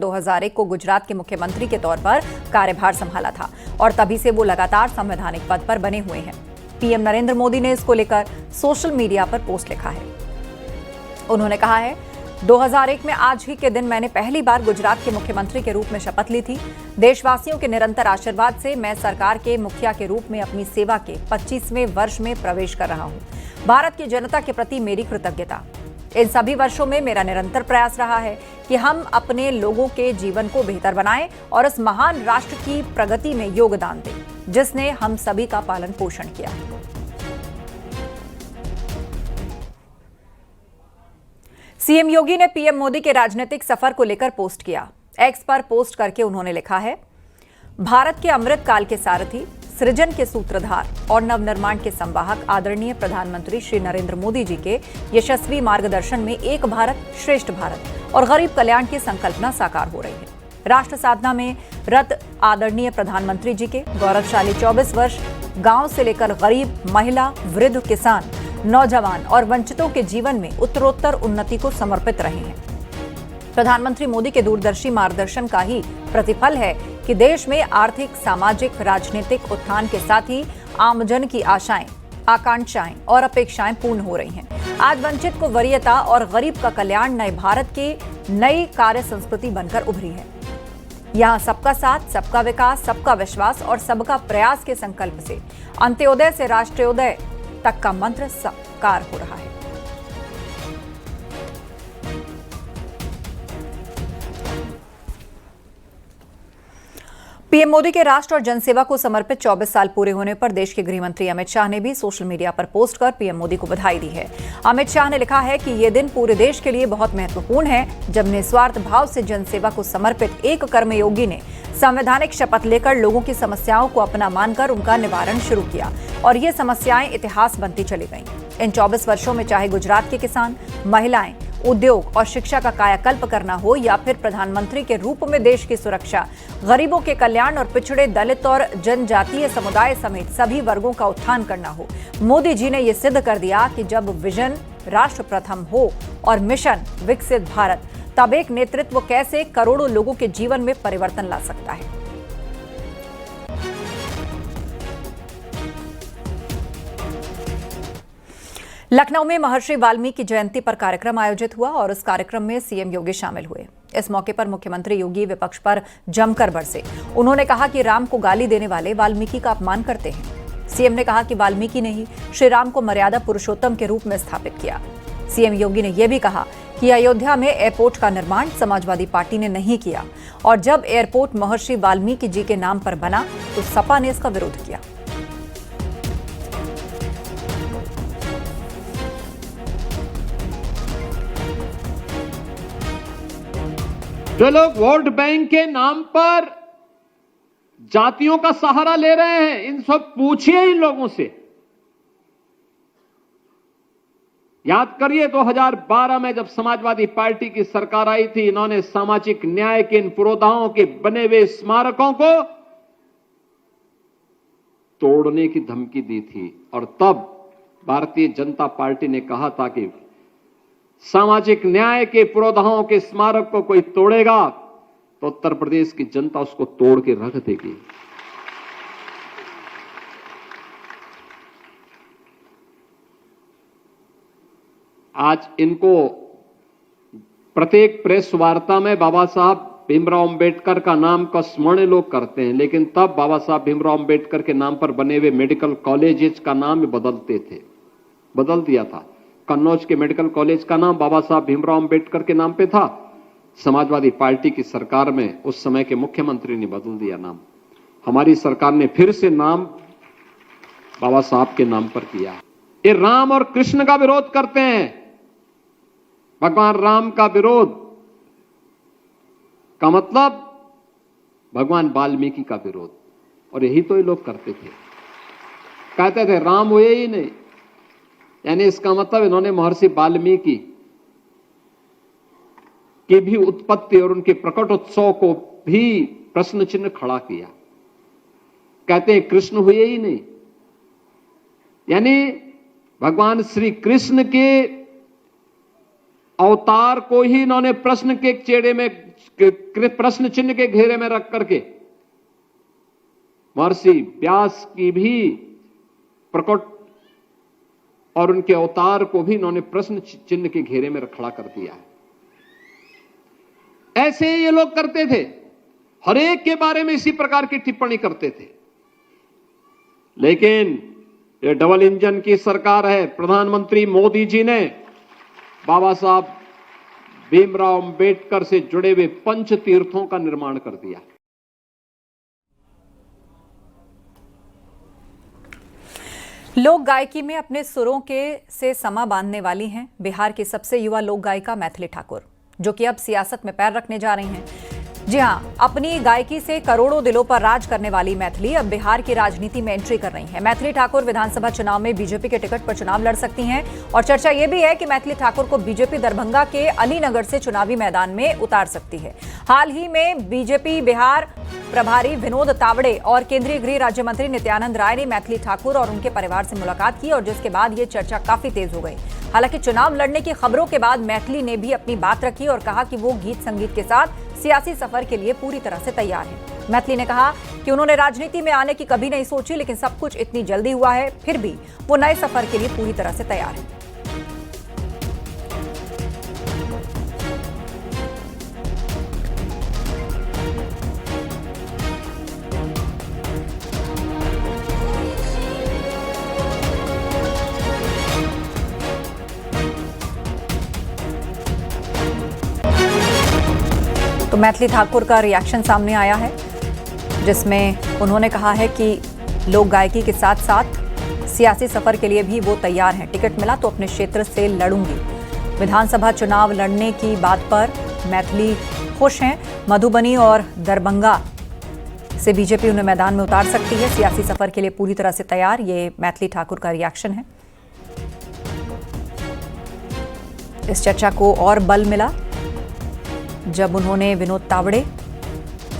2001 को गुजरात के मुख्यमंत्री के तौर पर कार्यभार संभाला था और तभी से वो लगातार संवैधानिक पद पर बने हुए हैं। पीएम नरेंद्र मोदी ने इसको लेकर सोशल मीडिया पर पोस्ट लिखा है। उन्होंने कहा है, 2001 में आज ही के दिन मैंने पहली बार गुजरात के मुख्यमंत्री के रूप में शपथ ली थी। देशवासियों के निरंतर आशीर्वाद से मैं सरकार के मुखिया के रूप में अपनी सेवा के 25वें वर्ष में प्रवेश कर रहा हूं। भारत की जनता के प्रति मेरी कृतज्ञता। इन सभी वर्षों में मेरा निरंतर प्रयास रहा है कि हम अपने लोगों के जीवन को बेहतर बनाएं और इस महान राष्ट्र की प्रगति में योगदान दें, जिसने हम सभी का पालन पोषण किया। सीएम योगी ने पीएम मोदी के राजनीतिक सफर को लेकर पोस्ट किया। एक्स पर पोस्ट करके उन्होंने लिखा है, भारत के अमृत काल के सारथी, सृजन के सूत्रधार और नवनिर्माण के संवाहक आदरणीय प्रधानमंत्री श्री नरेंद्र मोदी जी के यशस्वी मार्गदर्शन में एक भारत श्रेष्ठ भारत और गरीब कल्याण की संकल्पना साकार हो रही है। राष्ट्र साधना में रत आदरणीय प्रधानमंत्री जी के गौरवशाली 24 वर्ष गांव से लेकर गरीब, महिला, वृद्ध, किसान, नौजवान और वंचितों के जीवन में उत्तरोत्तर उन्नति को समर्पित रहे हैं। प्रधानमंत्री मोदी के दूरदर्शी मार्गदर्शन का ही प्रतिफल है कि देश में आर्थिक, सामाजिक, राजनीतिक उत्थान के साथ ही आमजन की आशाएं, आकांक्षाएं और अपेक्षाएं पूर्ण हो रही हैं। आज वंचित को वरीयता और गरीब का कल्याण नए भारत की नई कार्य संस्कृति बनकर उभरी है। यहाँ सबका साथ, सबका विकास, सबका विश्वास और सबका प्रयास के संकल्प से अंत्योदय से राष्ट्रोदय तक का मंत्र साकार हो रहा है। पीएम मोदी के राष्ट्र और जनसेवा को समर्पित 24 साल पूरे होने पर देश के गृह मंत्री अमित शाह ने भी सोशल मीडिया पर पोस्ट कर पीएम मोदी को बधाई दी है। अमित शाह ने लिखा है कि ये दिन पूरे देश के लिए बहुत महत्वपूर्ण है, जब निस्वार्थ भाव से जनसेवा को समर्पित एक कर्मयोगी ने संवैधानिक शपथ लेकर लोगों की समस्याओं को अपना मानकर उनका निवारण शुरू किया और ये समस्याएं इतिहास बनती चली गईं। इन 24 वर्षों में चाहे गुजरात के किसान, महिलाएं, उद्योग और शिक्षा का कायाकल्प करना हो या फिर प्रधानमंत्री के रूप में देश की सुरक्षा, गरीबों के कल्याण और पिछड़े, दलित और जनजातीय समुदाय समेत सभी वर्गों का उत्थान करना हो, मोदी जी ने ये सिद्ध कर दिया कि जब विजन राष्ट्र प्रथम हो और मिशन विकसित भारत, तब एक नेतृत्व कैसे करोड़ों लोगों के जीवन में परिवर्तन ला सकता है। लखनऊ में महर्षि वाल्मीकि जयंती पर कार्यक्रम आयोजित हुआ और उस कार्यक्रम में सीएम योगी शामिल हुए। इस मौके पर मुख्यमंत्री योगी विपक्ष पर जमकर बरसे। उन्होंने कहा कि राम को गाली देने वाले वाल्मीकि का अपमान करते हैं। सीएम ने कहा कि वाल्मीकि ने ही श्री राम को मर्यादा पुरुषोत्तम के रूप में स्थापित किया। सीएम योगी ने यह भी कहा कि अयोध्या में एयरपोर्ट का निर्माण समाजवादी पार्टी ने नहीं किया और जब एयरपोर्ट महर्षि वाल्मीकि जी के नाम पर बना तो सपा ने इसका विरोध किया। जो लोग वोट बैंक के नाम पर जातियों का सहारा ले रहे हैं, इन सब पूछिए इन लोगों से। याद करिए 2012 में जब समाजवादी पार्टी की सरकार आई थी, इन्होंने सामाजिक न्याय के इन पुरोधाओं के बने हुए स्मारकों को तोड़ने की धमकी दी थी और तब भारतीय जनता पार्टी ने कहा था कि सामाजिक न्याय के पुरोधाओं के स्मारक को कोई तोड़ेगा तो उत्तर प्रदेश की जनता उसको तोड़ के रख देगी। आज इनको प्रत्येक प्रेस वार्ता में बाबा साहब भीमराव अंबेडकर का नाम का स्मरण लोग करते हैं, लेकिन तब बाबा साहब भीमराव अंबेडकर के नाम पर बने हुए मेडिकल कॉलेजेस का नाम बदलते थे, बदल दिया था। कन्नौज के मेडिकल कॉलेज का नाम बाबा साहब भीमराव अंबेडकर के नाम पे था। समाजवादी पार्टी की सरकार में उस समय के मुख्यमंत्री ने बदल दिया नाम। हमारी सरकार ने फिर से नाम बाबा साहब के नाम पर किया। ये राम और कृष्ण का विरोध करते हैं, भगवान राम का विरोध का मतलब भगवान वाल्मीकि का विरोध, और यही तो ये लोग करते थे। कहते थे राम हुए ही नहीं, यानी इसका मतलब इन्होंने महर्षि वाल्मीकि की भी उत्पत्ति और उनके प्रकट उत्सव को भी प्रश्न चिन्ह खड़ा किया। कहते हैं कृष्ण हुए ही नहीं, यानी भगवान श्री कृष्ण के अवतार को ही इन्होंने प्रश्न के प्रश्न चिन्ह के घेरे में रख करके महर्षि व्यास की भी प्रकट और उनके अवतार को भी इन्होंने प्रश्न चिन्ह के घेरे में खड़ा कर दिया है। ऐसे ये लोग करते थे, हर एक के बारे में इसी प्रकार की टिप्पणी करते थे। लेकिन ये डबल इंजन की सरकार है, प्रधानमंत्री मोदी जी ने बाबा साहब भीमराव अंबेडकर से जुड़े हुए पंच तीर्थों का निर्माण कर दिया। लोक गायकी में अपने सुरों के से समा बांधने वाली हैं बिहार की सबसे युवा लोक गायिका मैथिली ठाकुर, जो कि अब सियासत में पैर रखने जा रही हैं। जी हां, अपनी गायकी से करोड़ों दिलों पर राज करने वाली मैथिली अब बिहार की राजनीति में एंट्री कर रही हैं। मैथिली ठाकुर विधानसभा चुनाव में बीजेपी के टिकट पर चुनाव लड़ सकती हैं और चर्चा यह भी है कि मैथिली ठाकुर को बीजेपी दरभंगा के अलीनगर से चुनावी मैदान में उतार सकती है। हाल ही में बीजेपी बिहार प्रभारी विनोद तावड़े और केंद्रीय गृह राज्य मंत्री नित्यानंद राय ने मैथिली ठाकुर और उनके परिवार से मुलाकात की और जिसके बाद ये चर्चा काफी तेज हो गई। हालांकि चुनाव लड़ने की खबरों के बाद मैथिली ने भी अपनी बात रखी और कहा कि वो गीत संगीत के साथ सियासी सफर के लिए पूरी तरह से तैयार है। मैथिली ने कहा कि उन्होंने राजनीति में आने की कभी नहीं सोची, लेकिन सब कुछ इतनी जल्दी हुआ है, फिर भी वो नए सफर के लिए पूरी तरह से तैयार है। तो मैथिली ठाकुर का रिएक्शन सामने आया है, जिसमें उन्होंने कहा है कि लोक गायकी के साथ साथ सियासी सफर के लिए भी वो तैयार हैं। टिकट मिला तो अपने क्षेत्र से लड़ूंगी। विधानसभा चुनाव लड़ने की बात पर मैथिली खुश हैं। मधुबनी और दरभंगा से बीजेपी उन्हें मैदान में उतार सकती है। सियासी सफर के लिए पूरी तरह से तैयार, ये मैथिली ठाकुर का रिएक्शन है। इस चर्चा को और बल मिला जब उन्होंने विनोद तावड़े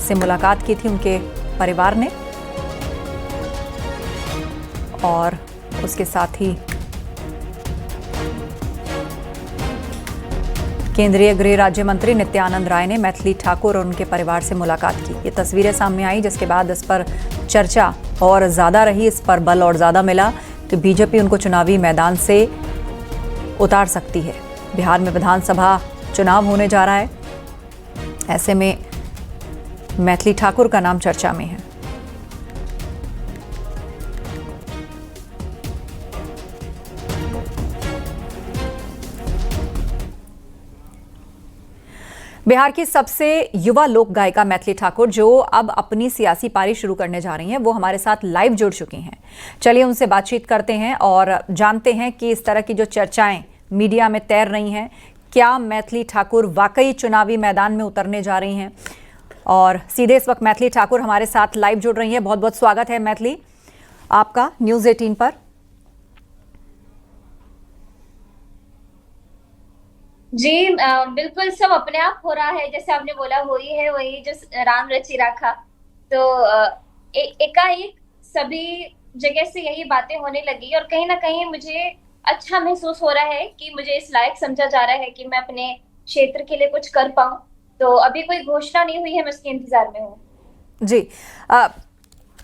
से मुलाकात की थी, उनके परिवार ने, और उसके साथ ही केंद्रीय गृह राज्य मंत्री नित्यानंद राय ने मैथिली ठाकुर और उनके परिवार से मुलाकात की। ये तस्वीरें सामने आई, जिसके बाद इस पर चर्चा और ज्यादा रही, इस पर बल और ज्यादा मिला कि बीजेपी उनको चुनावी मैदान से उतार सकती है। बिहार में विधानसभा चुनाव होने जा रहा है, ऐसे में मैथिली ठाकुर का नाम चर्चा में है। बिहार की सबसे युवा लोक गायिका मैथिली ठाकुर, जो अब अपनी सियासी पारी शुरू करने जा रही हैं, वो हमारे साथ लाइव जुड़ चुकी हैं। चलिए उनसे बातचीत करते हैं और जानते हैं कि इस तरह की जो चर्चाएं मीडिया में तैर रही हैं, क्या मैथिली ठाकुर वाकई चुनावी मैदान में उतरने जा रही हैं। और सीधे इस वक्त मैथिली ठाकुर हमारे साथ लाइव जुड़ रही हैं। बहुत बहुत स्वागत है मैथिली आपका न्यूज़ 18 पर। जी बिल्कुल, सब अपने आप हो रहा है, जैसे आपने बोला वही है, वही जो राम रचि रखा। तो एकाएक सभी जगह से यही बातें होने लगी और कहीं ना कहीं मुझे अच्छा महसूस हो रहा है कि मुझे इस लायक समझा जा रहा है कि मैं अपने क्षेत्र के लिए कुछ कर पाऊं। तो अभी कोई घोषणा नहीं हुई है, मैं उसके इंतजार में हूँ। जी,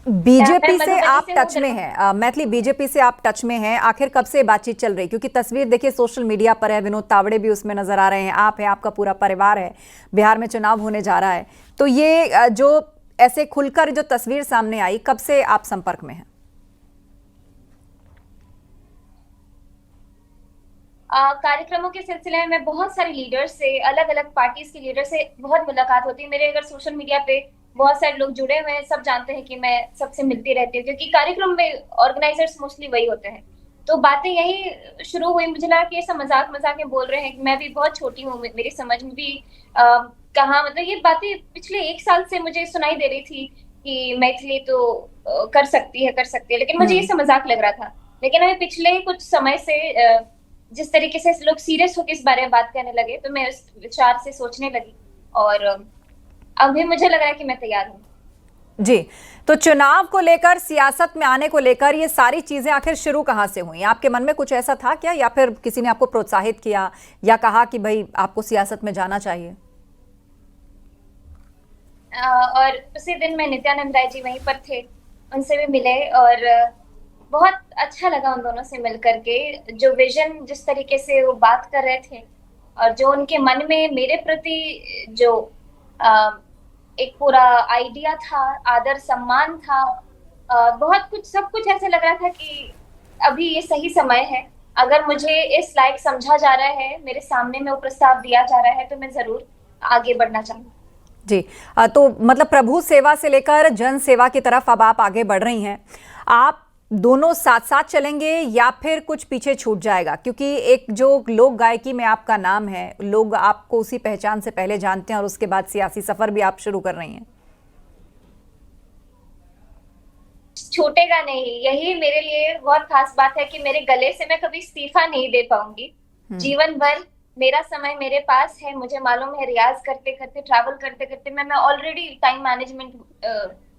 बीजेपी से आप टच में हैं मैथिली, बीजेपी से आप टच में हैं, आखिर कब से बातचीत चल रही? क्योंकि तस्वीर देखिए सोशल मीडिया पर है, विनोद तावड़े भी उसमें नजर आ रहे हैं, आप हैं, आपका पूरा परिवार है, बिहार में चुनाव होने जा रहा है। तो ये जो ऐसे खुलकर जो तस्वीर सामने आई, कब से आप संपर्क में हैं? कार्यक्रमों के सिलसिले में बहुत सारे लीडर्स से, अलग अलग पार्टीज के लीडर से बहुत मुलाकात होती है। मेरे अगर सोशल मीडिया पे बहुत सारे लोग जुड़े हुए हैं, सब जानते हैं कि मैं सबसे मिलती रहती हूँ, क्योंकि कार्यक्रम में ऑर्गेनाइजर्स मोस्टली वही होते हैं। तो बातें यही शुरू हुई। मुझे लगा कि ऐसा मजाक मजाक में बोल रहे हैं, मैं भी बहुत छोटी हूँ, मेरी समझ में भी कहाँ, मतलब ये बातें पिछले 1 साल से मुझे सुनाई दे रही थी कि मैथिली तो कर सकती है, लेकिन मुझे ये मजाक लग रहा था। लेकिन अभी पिछले कुछ समय से जिस तरीके से लोग सीरियस होकर इस बारे में बात करने लगे, तो मैं उस विचार से सोचने लगी और अभी मुझे लग रहा है कि मैं तैयार हूँ। जी, तो चुनाव को लेकर, सियासत में आने को लेकर ये सारी चीजें आखिर शुरू कहाँ से हुई? आपके मन में कुछ ऐसा था क्या, या फिर किसी ने आपको प्रोत्साहित किया या कहा कि भाई आपको सियासत में जाना चाहिए? और उसी दिन में नित्यानंद राय जी वहीं पर थे, उनसे भी मिले और बहुत अच्छा लगा उन दोनों से मिल करके। जो विजन जिस तरीके से वो बात कर रहे थे और जो उनके मन में मेरे प्रति जो एक पूरा आइडिया था, आदर सम्मान था, बहुत कुछ सब कुछ ऐसे लग रहा था कि अभी ये सही समय है। अगर मुझे इस लायक समझा जा रहा है, मेरे सामने में वो प्रस्ताव दिया जा रहा है, तो मैं जरूर आगे बढ़ना चाहूंगी। जी। तो मतलब प्रभु सेवा से लेकर जन सेवा की तरफ अब आप आगे बढ़ रही हैं। आप दोनों साथ साथ चलेंगे या फिर कुछ पीछे छूट जाएगा? क्योंकि एक जो लोक गायकी में आपका नाम है, लोग आपको उसी पहचान से पहले जानते हैं और उसके बाद सियासी सफर भी आप शुरू कर रही हैं। छूटेगा नहीं, यही मेरे लिए बहुत खास बात है कि मेरे गले से मैं कभी इस्तीफा नहीं दे पाऊंगी। जीवन भर मेरा समय मेरे पास है। मुझे मालूम है रियाज करते करते, ट्रैवल करते करते मैं ऑलरेडी टाइम मैनेजमेंट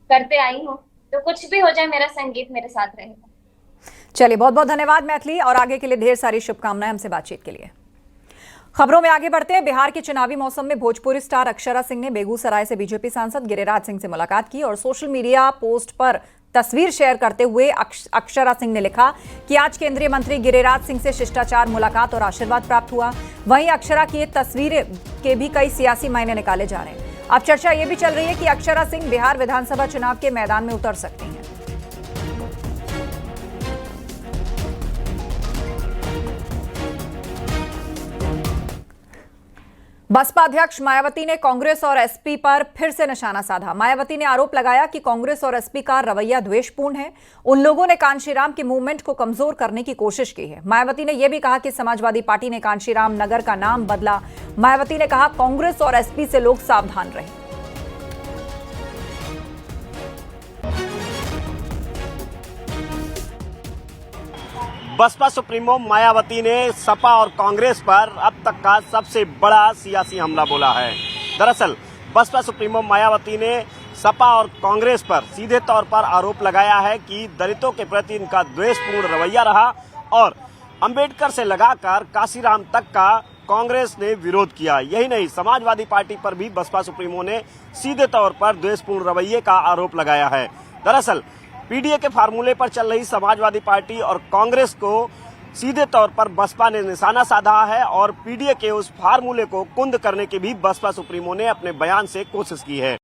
करते आई हूँ, तो कुछ भी हो जाए मेरा संगीत मेरे साथ रहेगा। चलिए, बहुत बहुत धन्यवाद मैथिली, और आगे के लिए ढेर सारी शुभकामनाएं हमसे बातचीत के लिए। खबरों में आगे बढ़ते हैं। बिहार के चुनावी मौसम में भोजपुरी स्टार अक्षरा सिंह ने बेगूसराय से बीजेपी सांसद गिरिराज सिंह से मुलाकात की और सोशल मीडिया पोस्ट पर तस्वीर शेयर करते हुए अक्षरा सिंह ने लिखा कि आज केंद्रीय मंत्री गिरिराज सिंह से शिष्टाचार मुलाकात और आशीर्वाद प्राप्त हुआ। वहीं अक्षरा की ये तस्वीरें के भी कई सियासी मायने निकाले जा रहे हैं। अब चर्चा ये भी चल रही है कि अक्षरा सिंह बिहार विधानसभा चुनाव के मैदान में उतर सकती हैं। बसपा अध्यक्ष मायावती ने कांग्रेस और एसपी पर फिर से निशाना साधा। मायावती ने आरोप लगाया कि कांग्रेस और एसपी का रवैया द्वेषपूर्ण है। उन लोगों ने कांशीराम के मूवमेंट को कमजोर करने की कोशिश की है। मायावती ने यह भी कहा कि समाजवादी पार्टी ने कांशीराम नगर का नाम बदला। मायावती ने कहा कांग्रेस और एसपी से लोग सावधान रहें। बसपा सुप्रीमो मायावती ने सपा और कांग्रेस पर अब तक का सबसे बड़ा सियासी हमला बोला है। दरअसल बसपा सुप्रीमो मायावती ने सपा और कांग्रेस पर सीधे तौर पर आरोप लगाया है कि दलितों के प्रति इनका द्वेषपूर्ण रवैया रहा और अंबेडकर से लगाकर काशीराम तक का कांग्रेस ने विरोध किया। यही नहीं, समाजवादी पार्टी पर भी बसपा सुप्रीमो ने सीधे तौर पर द्वेषपूर्ण रवैये का आरोप लगाया है। दरअसल पीडीए के फार्मूले पर चल रही समाजवादी पार्टी और कांग्रेस को सीधे तौर पर बसपा ने निशाना साधा है और पीडीए के उस फार्मूले को कुंद करने की भी बसपा सुप्रीमो ने अपने बयान से कोशिश की है।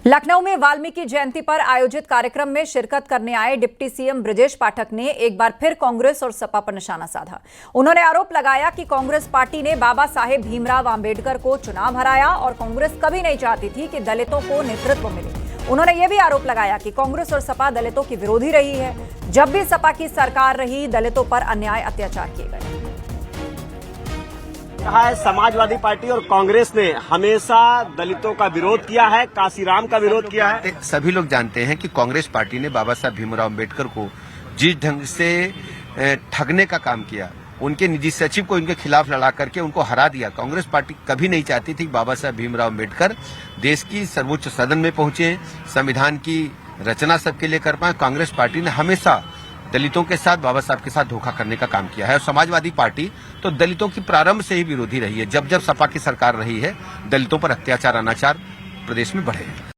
लखनऊ में वाल्मीकि जयंती पर आयोजित कार्यक्रम में शिरकत करने आए डिप्टी सीएम ब्रजेश पाठक ने एक बार फिर कांग्रेस और सपा पर निशाना साधा। उन्होंने आरोप लगाया कि कांग्रेस पार्टी ने बाबा साहेब भीमराव अंबेडकर को चुनाव हराया और कांग्रेस कभी नहीं चाहती थी कि दलितों को नेतृत्व मिले। उन्होंने यह भी आरोप लगाया कि कांग्रेस और सपा दलितों की विरोधी रही है। जब भी सपा की सरकार रही, दलितों पर अन्याय अत्याचार किए गए। कहा है समाजवादी पार्टी और कांग्रेस ने हमेशा दलितों का विरोध किया है, काशीराम का विरोध किया है। सभी लोग जानते हैं कि कांग्रेस पार्टी ने बाबा साहब भीमराव अंबेडकर को जिस ढंग से ठगने का काम किया, उनके निजी सचिव को इनके खिलाफ लड़ा करके उनको हरा दिया। कांग्रेस पार्टी कभी नहीं चाहती थी कि बाबा साहब भीमराव अंबेडकर देश की सर्वोच्च सदन में पहुंचे, संविधान की रचना सबके लिए कर पाए। कांग्रेस पार्टी ने हमेशा दलितों के साथ, बाबा साहब के साथ धोखा करने का काम किया है। और समाजवादी पार्टी तो दलितों की प्रारंभ से ही विरोधी रही है। जब जब सपा की सरकार रही है, दलितों पर अत्याचार, अनाचार प्रदेश में बढ़े हैं।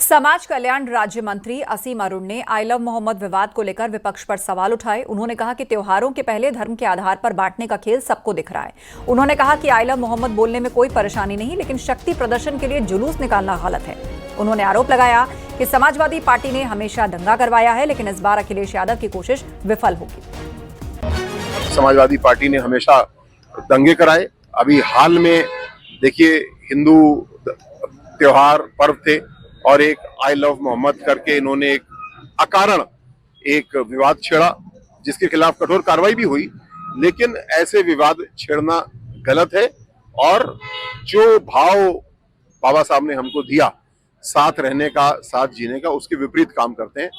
समाज कल्याण राज्य मंत्री असीम अरुण ने आई लव मोहम्मद विवाद को लेकर विपक्ष पर सवाल उठाए। उन्होंने कहा कि त्योहारों के पहले धर्म के आधार पर बांटने का खेल सबको दिख रहा है। उन्होंने कहा कि आई लव मोहम्मद बोलने में कोई परेशानी नहीं, लेकिन शक्ति प्रदर्शन के लिए जुलूस निकालना गलत है। उन्होंने आरोप लगाया कि समाजवादी पार्टी ने हमेशा दंगा करवाया है, लेकिन इस बार अखिलेश यादव की कोशिश विफल होगी। समाजवादी पार्टी ने हमेशा दंगे कराए। अभी हाल में देखिए, हिंदू त्योहार पर्व थे और एक आई लव मोहम्मद करके इन्होंने एक अकारण एक विवाद छेड़ा, जिसके खिलाफ कठोर कार्रवाई भी हुई। लेकिन ऐसे विवाद छेड़ना गलत है और जो भाव बाबा साहब ने हमको दिया, साथ रहने का, साथ जीने का, उसके विपरीत काम करते हैं।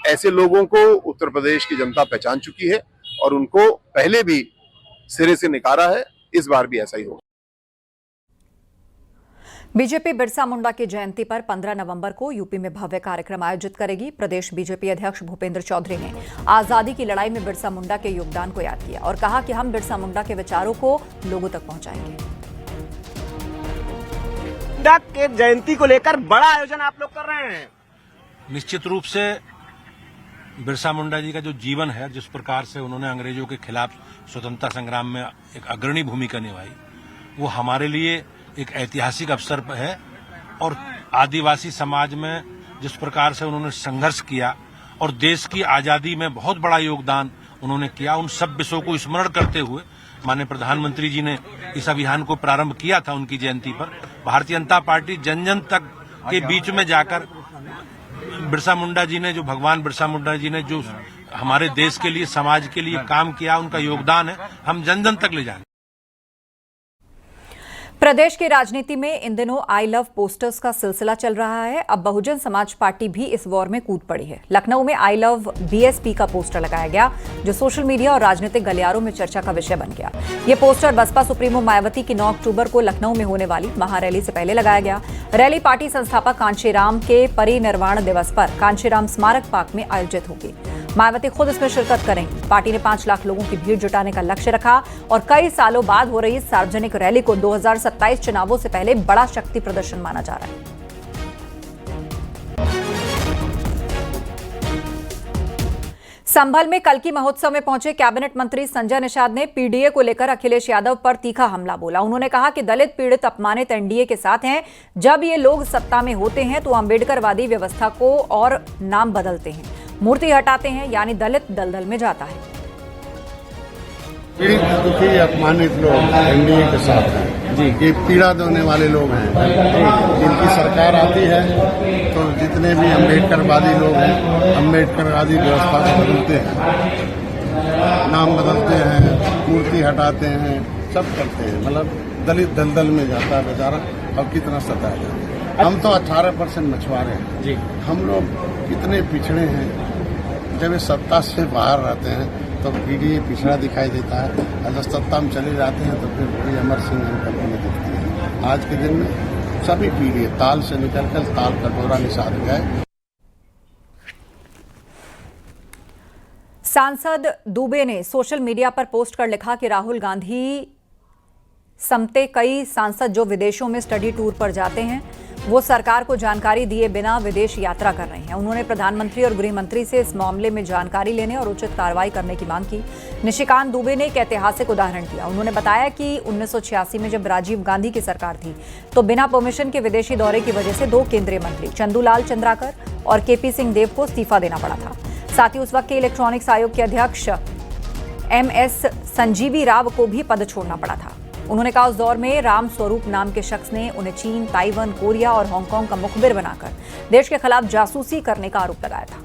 ऐसे लोगों को उत्तर प्रदेश की जनता पहचान चुकी है और उनको पहले भी सिरे से निकारा है। इस बार भी ऐसा ही होगा। बीजेपी बिरसा मुंडा की जयंती पर 15 नवंबर को यूपी में भव्य कार्यक्रम आयोजित करेगी। प्रदेश बीजेपी अध्यक्ष भूपेंद्र चौधरी ने आजादी की लड़ाई में बिरसा मुंडा के योगदान को याद किया और कहा कि हम बिरसा मुंडा के विचारों को लोगों तक पहुंचाएंगे। मुंडा के जयंती को लेकर बड़ा आयोजन आप लोग कर रहे हैं। निश्चित रूप से बिरसा मुंडा जी का जो जीवन है, जिस प्रकार से उन्होंने अंग्रेजों के खिलाफ स्वतंत्रता संग्राम में एक अग्रणी भूमिका निभाई, वो हमारे लिए एक ऐतिहासिक अवसर है। और आदिवासी समाज में जिस प्रकार से उन्होंने संघर्ष किया और देश की आजादी में बहुत बड़ा योगदान उन्होंने किया, उन सब विषयों को स्मरण करते हुए माननीय प्रधानमंत्री जी ने इस अभियान को प्रारंभ किया था। उनकी जयंती पर भारतीय जनता पार्टी जन जन तक के बीच में जाकर बिरसा मुंडा जी ने, जो भगवान बिरसा मुंडा जी ने जो हमारे देश के लिए, समाज के लिए काम किया, उनका योगदान है, हम जन जन तक ले जाएंगे। प्रदेश की राजनीति में इन दिनों आई लव पोस्टर्स का सिलसिला चल रहा है। अब बहुजन समाज पार्टी भी इस वॉर में कूद पड़ी है। लखनऊ में आई लव बीएसपी का पोस्टर लगाया गया, जो सोशल मीडिया और राजनीतिक गलियारों में चर्चा का विषय बन गया। ये पोस्टर बसपा सुप्रीमो मायावती की 9 अक्टूबर को लखनऊ में होने वाली महारैली से पहले लगाया गया। रैली पार्टी संस्थापक कांशीराम के परिनिर्वाण दिवस पर कांशीराम स्मारक पार्क में आयोजित होगी। मायावती खुद इसमें शिरकत करेंगी। पार्टी ने 5 लाख लोगों की भीड़ जुटाने का लक्ष्य रखा और कई सालों बाद हो रही सार्वजनिक रैली को 2027 चुनावों से पहले बड़ा शक्ति प्रदर्शन माना जा रहा है। संभल में कल्की महोत्सव में पहुंचे कैबिनेट मंत्री संजय निषाद ने पीडीए को लेकर अखिलेश यादव पर तीखा हमला बोला। उन्होंने कहा कि दलित पीड़ित अपमानित एनडीए के साथ हैं। जब ये लोग सत्ता में होते हैं तो अम्बेडकरवादी व्यवस्था को और नाम बदलते हैं, मूर्ति हटाते हैं, यानी दलित दलदल में जाता है। पीड़ित दुखी अपमानित लोग एनडीए के साथ हैं जी, ये पीड़ा देने वाले लोग हैं। जिनकी सरकार आती है तो जितने भी अम्बेडकरवादी लोग हैं, अम्बेडकरवादी व्यवस्था को बदलते हैं, नाम बदलते हैं, मूर्ति हटाते हैं, सब करते हैं। मतलब दलित दलदल में जाता है बेचारा। अब कितना सताया जाए। हम तो 18% मछुआरे हैं जी। हम लोग कितने पिछड़े हैं। जब ये सत्ता से बाहर रहते हैं तो पीडीए पिछड़ा दिखाई देता है, और जब सत्ता में चले जाते हैं तो फिर पूरी अमर सिंह में दिखती है। आज के दिन में सभी पीडीए ताल से निकलकर ताल कटोरा निसार गए। सांसद दुबे ने सोशल मीडिया पर पोस्ट कर लिखा कि राहुल गांधी समते कई सांसद जो विदेशों में स्टडी टूर पर जाते हैं, वो सरकार को जानकारी दिए बिना विदेश यात्रा कर रहे हैं। उन्होंने प्रधानमंत्री और गृह मंत्री से इस मामले में जानकारी लेने और उचित कार्रवाई करने की मांग की। निशिकांत दुबे ने एक ऐतिहासिक उदाहरण दिया। उन्होंने बताया कि 1986 में जब राजीव गांधी की सरकार थी तो बिना परमिशन के विदेशी दौरे की वजह से 2 केंद्रीय मंत्री चंदूलाल चंद्राकर और केपी सिंह देव को इस्तीफा देना पड़ा था। साथ ही उस वक्त के इलेक्ट्रॉनिक्स आयोग के अध्यक्ष MS संजीवी राव को भी पद छोड़ना पड़ा था। उन्होंने कहा उस दौर में राम स्वरूप नाम के शख्स ने उन्हें चीन, ताइवान, कोरिया और हांगकांग का मुखबिर बनाकर देश के खिलाफ जासूसी करने का आरोप लगाया था।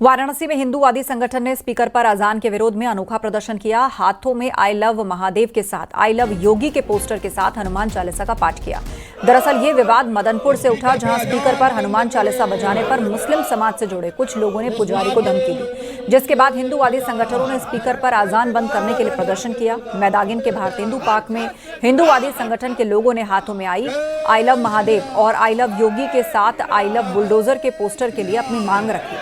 वाराणसी में हिंदूवादी संगठन ने स्पीकर पर अजान के विरोध में अनोखा प्रदर्शन किया। हाथों में आई लव महादेव के साथ आई लव योगी के पोस्टर के साथ हनुमान चालीसा का पाठ किया। दरअसल ये विवाद मदनपुर से उठा, जहां स्पीकर पर हनुमान चालीसा बजाने पर मुस्लिम समाज से जुड़े कुछ लोगों ने पुजारी को धमकी दी, जिसके बाद हिंदूवादी संगठनों ने स्पीकर पर अजान बंद करने के लिए प्रदर्शन किया। मैदागिन के भारतेंदु पार्क में हिंदूवादी संगठन के लोगों ने हाथों में आई लव महादेव और आई लव योगी के साथ आई लव बुलडोजर के पोस्टर के लिए अपनी मांग रखी।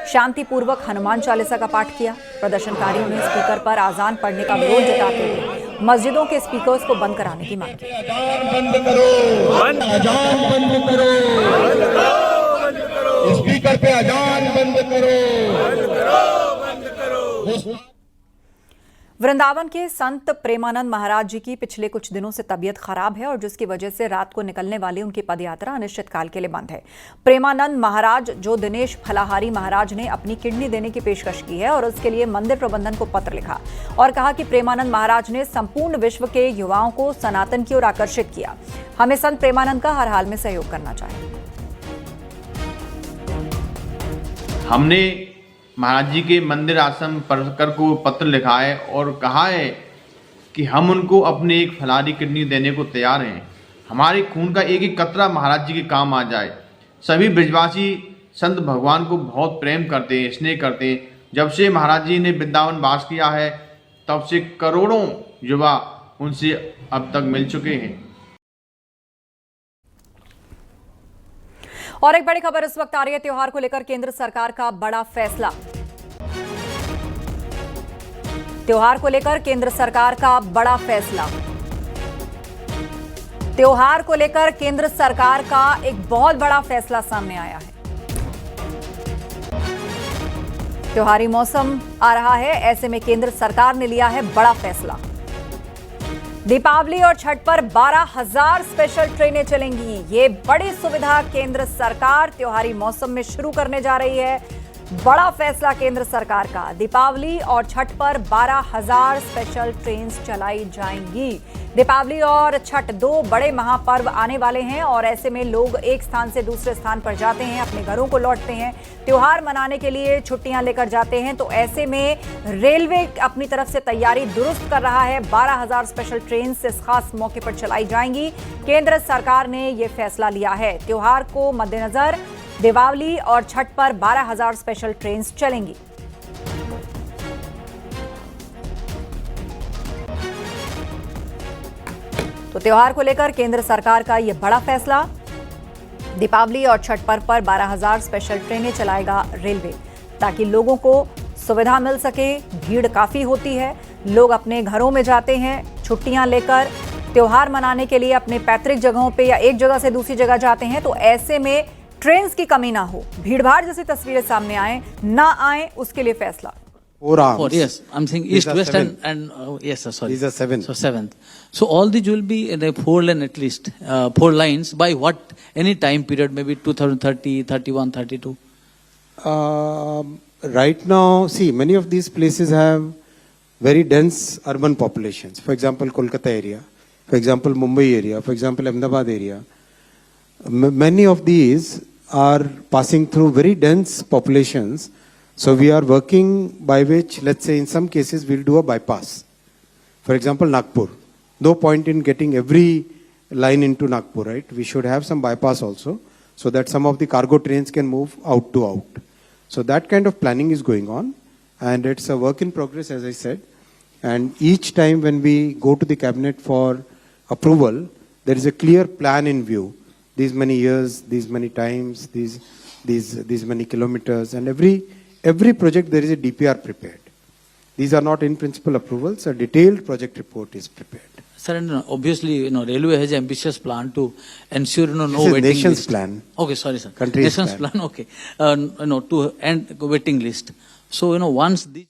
शांतिपूर्वक हनुमान चालीसा का पाठ किया। प्रदर्शनकारियों ने स्पीकर पर आजान पढ़ने का विरोध जताते हुए मस्जिदों के स्पीकर्स को बंद कराने की मांग की। स्पीकर पे अजान बंद करो। वृंदावन के संत प्रेमानंद महाराज जी की पिछले कुछ दिनों से तबीयत खराब है और जिसकी वजह से रात को निकलने वाली उनकी पदयात्रा अनिश्चितकाल के लिए बंद है। प्रेमानंद महाराज, जो दिनेश फलाहारी महाराज ने अपनी किडनी देने की पेशकश की है और उसके लिए मंदिर प्रबंधन को पत्र लिखा और कहा कि प्रेमानंद महाराज ने संपूर्ण विश्व के युवाओं को सनातन की ओर आकर्षित किया। हमें संत प्रेमानंद का हर हाल में सहयोग करना चाहिए। हमने महाराज जी के मंदिर आश्रम परिकर को पत्र लिखा है और कहा है कि हम उनको अपने एक फलाहारी किडनी देने को तैयार हैं। हमारे खून का एक एक कतरा महाराज जी के काम आ जाए। सभी ब्रजवासी संत भगवान को बहुत प्रेम करते हैं, स्नेह करते हैं। जब से महाराज जी ने वृंदावन वास किया है तब से करोड़ों युवा उनसे अब तक मिल चुके हैं। और एक बड़ी खबर इस वक्त आ रही है, त्योहार को लेकर केंद्र सरकार का बड़ा फैसला। त्योहार को लेकर केंद्र सरकार का बड़ा फैसला। त्योहार को लेकर केंद्र सरकार का एक बहुत बड़ा फैसला सामने आया है। त्योहारी मौसम आ रहा है, ऐसे में केंद्र सरकार ने लिया है बड़ा फैसला। दीपावली और छठ पर 12,000 स्पेशल ट्रेनें चलेंगी। ये बड़ी सुविधा केंद्र सरकार त्योहारी मौसम में शुरू करने जा रही है। बड़ा फैसला केंद्र सरकार का। दीपावली और छठ पर 12,000 स्पेशल ट्रेन चलाई जाएंगी। दीपावली और छठ दो बड़े महापर्व आने वाले हैं और ऐसे में लोग एक स्थान से दूसरे स्थान पर जाते हैं, अपने घरों को लौटते हैं, त्योहार मनाने के लिए छुट्टियां लेकर जाते हैं। तो ऐसे में रेलवे अपनी तरफ से तैयारी दुरुस्त कर रहा है। 12,000 स्पेशल ट्रेन इस खास मौके पर चलाई जाएंगी। केंद्र सरकार ने यह फैसला लिया है। त्योहार को मद्देनजर दीपावली और छठ पर 12,000 स्पेशल ट्रेन चलेंगी। तो त्योहार को लेकर केंद्र सरकार का यह बड़ा फैसला। दीपावली और छठ पर्व पर 12,000 स्पेशल ट्रेनें चलाएगा रेलवे, ताकि लोगों को सुविधा मिल सके। भीड़ काफी होती है, लोग अपने घरों में जाते हैं छुट्टियां लेकर, त्योहार मनाने के लिए अपने पैतृक जगहों पे या एक जगह से दूसरी जगह जाते हैं। तो ऐसे में ट्रेन की कमी ना हो, भीड़भाड़ जैसी तस्वीरें सामने ना आए, उसके लिए फैसला। Four, yes. I'm saying east, west, and yes, sir, sorry. These are 7. So 7th. So all these will be in a 4 lane at least, 4 lines. By what? Any time period, maybe 2030, 31, 32. Right now, see, many of these places have very dense urban populations. For example, Kolkata area. For example, Mumbai area. For example, Ahmedabad area. Many of these are passing through very dense populations. So we are working by which, let's say in some cases, we'll do a bypass. For example, Nagpur. No point in getting every line into Nagpur, right? We should have some bypass also, so that some of the cargo trains can move out to out. So that kind of planning is going on, and it's a work in progress, as I said. And each time when we go to the cabinet for approval, there is a clear plan in view. These many years, these many times, these many kilometers, and every project there is a DPR prepared. These are not in principle approvals. A detailed project report is prepared. Sir, and obviously, railway has an ambitious plan to ensure, no This is waiting nation's list. plan. Okay, sorry, sir. Country's Nation's plan, okay. To end waiting list. So, once these